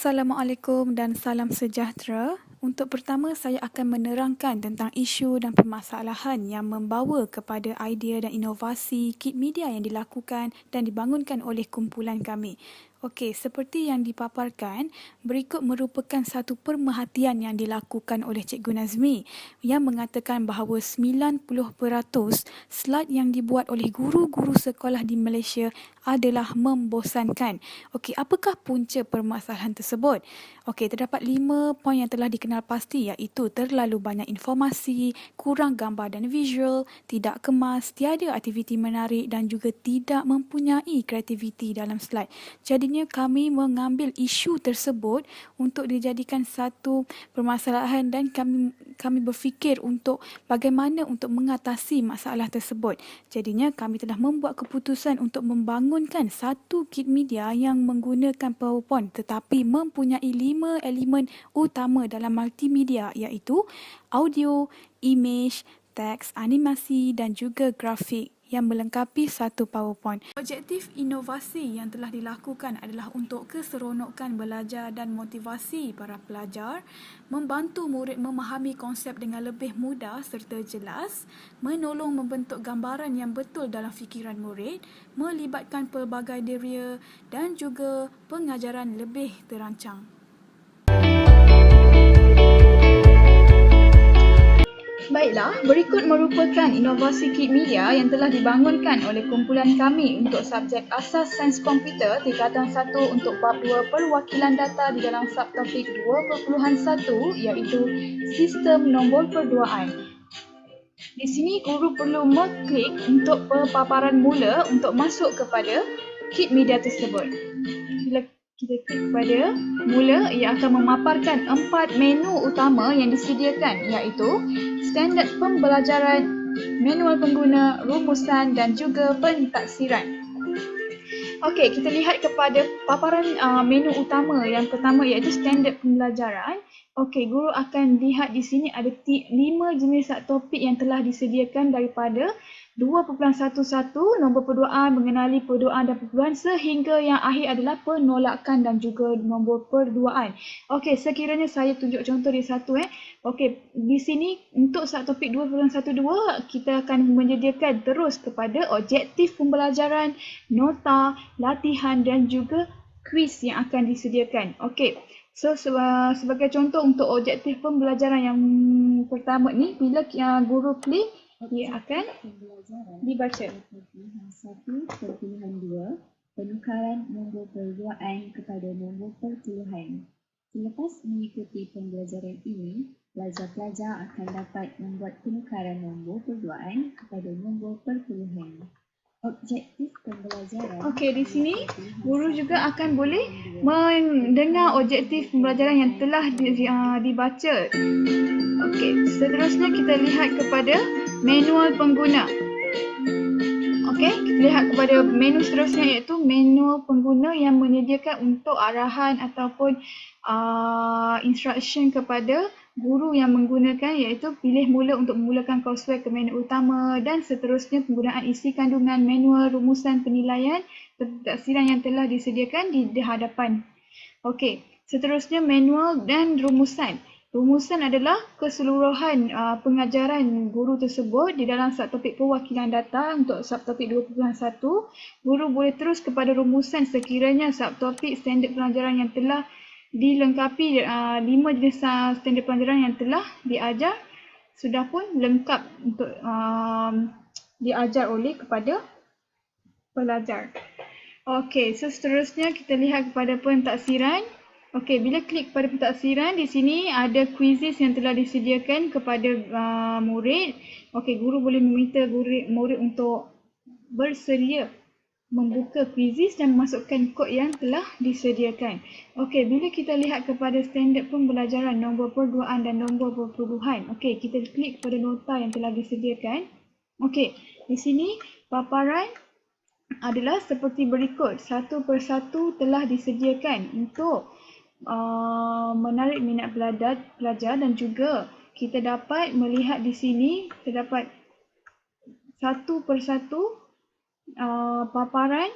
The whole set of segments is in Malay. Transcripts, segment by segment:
Assalamualaikum dan salam sejahtera. Untuk pertama, saya akan menerangkan tentang isu dan permasalahan yang membawa kepada idea dan inovasi kit media yang dilakukan dan dibangunkan oleh kumpulan kami. Okey, seperti yang dipaparkan, berikut merupakan satu pemerhatian yang dilakukan oleh Cikgu Nazmi yang mengatakan bahawa 90% slide yang dibuat oleh guru-guru sekolah di Malaysia adalah membosankan. Okey, apakah punca permasalahan tersebut? Okey, terdapat 5 poin yang telah dikenal pasti, iaitu terlalu banyak informasi, kurang gambar dan visual, tidak kemas, tiada aktiviti menarik dan juga tidak mempunyai kreativiti dalam slide. Jadinya kami mengambil isu tersebut untuk dijadikan satu permasalahan dan kami berfikir untuk bagaimana untuk mengatasi masalah tersebut. Jadinya kami telah membuat keputusan untuk membangunkan satu kit media yang menggunakan PowerPoint tetapi mempunyai 5 elemen utama dalam multimedia, iaitu audio, image, teks, animasi dan juga grafik yang melengkapi satu PowerPoint. Objektif inovasi yang telah dilakukan adalah untuk keseronokan belajar dan motivasi para pelajar, membantu murid memahami konsep dengan lebih mudah serta jelas, menolong membentuk gambaran yang betul dalam fikiran murid, melibatkan pelbagai area dan juga pengajaran lebih terancang. Baiklah, berikut merupakan inovasi kit media yang telah dibangunkan oleh kumpulan kami untuk subjek asas sains komputer tingkatan 1 untuk bab 2 perwakilan data di dalam subtopik 2.1 iaitu sistem nombor perduaan. Di sini guru perlu mengklik untuk paparan mula untuk masuk kepada kit media tersebut. Bila kita klik kepada mula, ia akan memaparkan 4 menu utama yang disediakan, iaitu standard pembelajaran, manual pengguna, rumusan dan juga pentaksiran. Okey, kita lihat kepada paparan menu utama yang pertama, iaitu standard pembelajaran. Okey, guru akan lihat di sini ada 5 jenis topik yang telah disediakan daripada 2.11 nombor perduaan, mengenali perduaan dan perduaan, sehingga yang akhir adalah penolakan dan juga nombor perduaan. Okey, sekiranya saya tunjuk contoh di satu. Okey, di sini untuk subtopik 2.12 kita akan menyediakan terus kepada objektif pembelajaran, nota, latihan dan juga kuis yang akan disediakan. Okey. So sebagai contoh untuk objektif pembelajaran yang pertama ni, bila guru klik, ia akan dibaca. Perpilihan 1, perpilihan 2, penukaran nombor perduaan kepada nombor perpuluhan. Selepas mengikuti pembelajaran ini, pelajar-pelajar akan dapat membuat penukaran nombor perduaan kepada nombor perpuluhan. Objektif pembelajaran. Okey, di sini guru juga akan boleh mendengar objektif pembelajaran yang telah dibaca. Okey, seterusnya kita lihat kepada manual pengguna. Okey, kita lihat kepada menu seterusnya, iaitu manual pengguna yang menyediakan untuk arahan ataupun instruction kepada guru yang menggunakan, iaitu pilih mula untuk memulakan courseware ke menu utama dan seterusnya penggunaan isi kandungan, manual, rumusan penilaian, taksiran yang telah disediakan di hadapan. Okey, seterusnya manual dan rumusan. Rumusan adalah keseluruhan pengajaran guru tersebut di dalam subtopik perwakilan data. Untuk subtopik 2.1, guru boleh terus kepada rumusan sekiranya subtopik standard pelajaran yang telah dilengkapi 5 jenis standard pelajaran yang telah diajar sudah pun lengkap untuk diajar oleh kepada pelajar. Okey, so seterusnya kita lihat kepada pentaksiran. Okey, bila klik pada pentaksiran, di sini ada quizzes yang telah disediakan kepada murid. Okey, guru boleh meminta murid untuk bersedia membuka quizzes dan memasukkan kod yang telah disediakan. Okey, bila kita lihat kepada standard pembelajaran, nombor perduaan dan nombor perpuluhan. Okey, kita klik kepada nota yang telah disediakan. Okey, di sini paparan adalah seperti berikut. Satu persatu telah disediakan untuk menarik minat pelajar dan juga kita dapat melihat di sini terdapat satu persatu paparan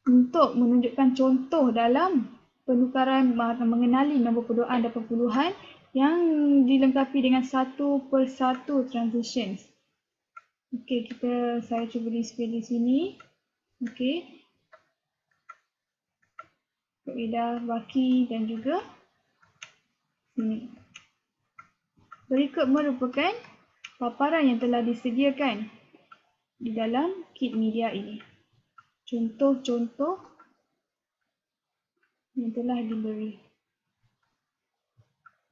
untuk menunjukkan contoh dalam penukaran mengenali nombor perluan dan perpuluhan yang dilengkapi dengan satu persatu transitions. Okey, saya cuba display di sini. Okey. Kaedah baki dan juga sini. Berikut merupakan paparan yang telah disediakan di dalam kit media ini. Contoh-contoh yang telah diberi.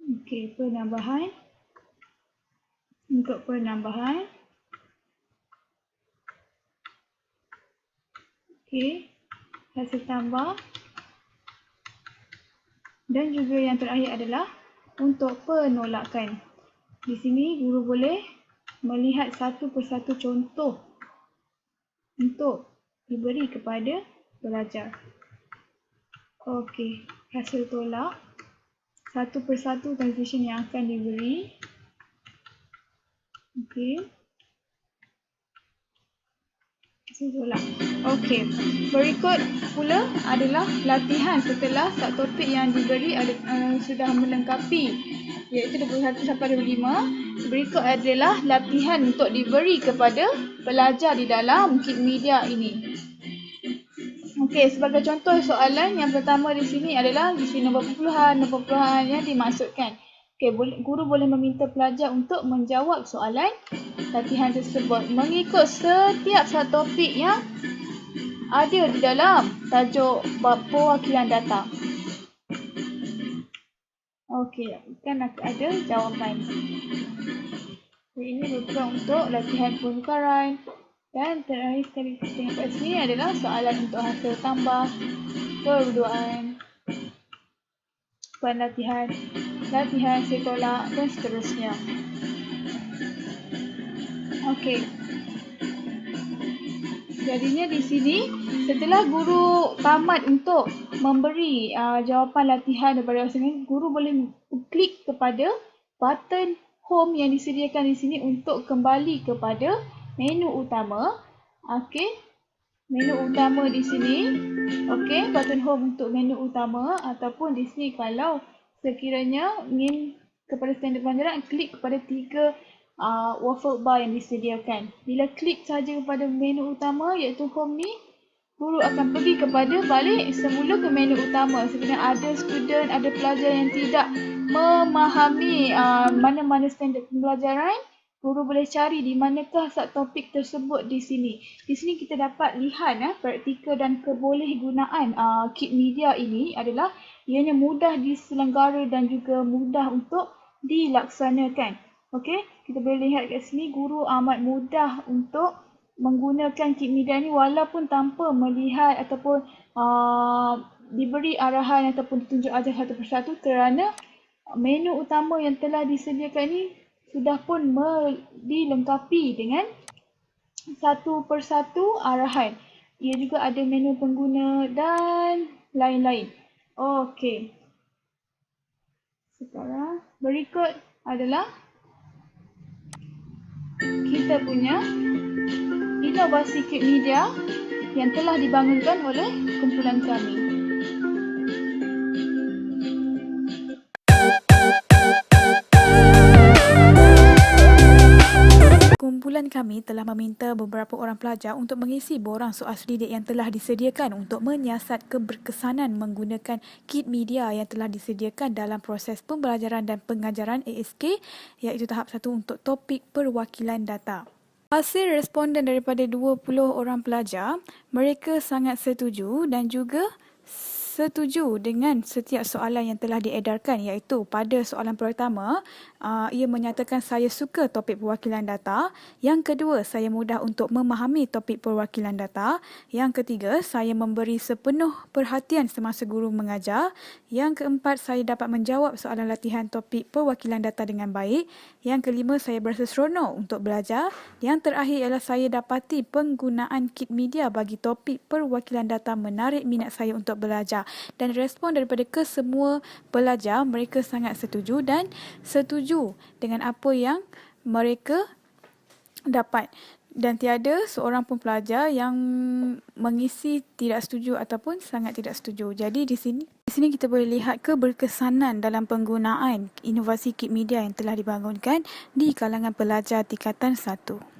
Okey, penambahan. Untuk penambahan. Okey, hasil tambah. Dan juga yang terakhir adalah untuk penolakan. Di sini guru boleh melihat satu persatu contoh untuk diberi kepada pelajar. Okey, hasil tolak. Satu persatu transition yang akan diberi. Okey. Hasil tolak. Okey, berikut pula adalah latihan setelah topik yang diberi sudah melengkapi, iaitu 21 sampai 25. Berikut adalah latihan untuk diberi kepada pelajar di dalam kit media ini. Okey, sebagai contoh soalan yang pertama di sini adalah di sini nombor perpuluhan yang dimaksudkan. Okey, guru boleh meminta pelajar untuk menjawab soalan latihan tersebut mengikut setiap satu topik yang ada di dalam tajuk perwakilan data. Okey, kan ada jawapan. Ini merupakan untuk latihan penukaran. Dan terakhir sekali kita tengok kat sini adalah soalan untuk hasil tambah, perbuduan, latihan, hasil tolak dan seterusnya. Okey. Jadinya di sini setelah guru tamat untuk memberi jawapan latihan kepada sini, guru boleh klik kepada button home yang disediakan di sini untuk kembali kepada menu utama. Okey. Menu utama di sini. Okey, button home untuk menu utama ataupun di sini kalau sekiranya ingin kepada standard pelajaran, klik kepada 3 waffle bar yang disediakan. Bila klik saja kepada menu utama iaitu home ni, guru akan pergi kepada balik semula ke menu utama. Sekiranya ada student, ada pelajar yang tidak memahami mana-mana standard pembelajaran, guru boleh cari di manakah subtopik tersebut di sini. Di sini kita dapat lihat praktikal dan kebolehgunaan kit media ini adalah ianya mudah diselenggara dan juga mudah untuk dilaksanakan. Okey, kita boleh lihat kat sini guru amat mudah untuk menggunakan kit media ni walaupun tanpa melihat ataupun diberi arahan ataupun ditunjuk ajar satu persatu kerana menu utama yang telah disediakan ini sudah pun dilengkapi dengan satu persatu arahan. Ia juga ada menu pengguna dan lain-lain. Okey. Sekarang berikut adalah kita punya inovasi kit media yang telah dibangunkan oleh kumpulan kami. Kumpulan kami telah meminta beberapa orang pelajar untuk mengisi borang soal selidik yang telah disediakan untuk menyiasat keberkesanan menggunakan kit media yang telah disediakan dalam proses pembelajaran dan pengajaran ASK, iaitu tahap 1 untuk topik perwakilan data. Hasil responden daripada 20 orang pelajar, mereka sangat setuju dan juga setuju dengan setiap soalan yang telah diedarkan, iaitu pada soalan pertama, ia menyatakan saya suka topik perwakilan data. Yang kedua, saya mudah untuk memahami topik perwakilan data. Yang ketiga, saya memberi sepenuh perhatian semasa guru mengajar. Yang keempat, saya dapat menjawab soalan latihan topik perwakilan data dengan baik. Yang kelima, saya berasa seronok untuk belajar. Yang terakhir ialah saya dapati penggunaan kit media bagi topik perwakilan data menarik minat saya untuk belajar. Dan respon daripada kesemua pelajar, mereka sangat setuju dan setuju dengan apa yang mereka dapat. Dan tiada seorang pun pelajar yang mengisi tidak setuju ataupun sangat tidak setuju. Jadi di sini kita boleh lihat keberkesanan dalam penggunaan inovasi kit media yang telah dibangunkan di kalangan pelajar tingkatan 1.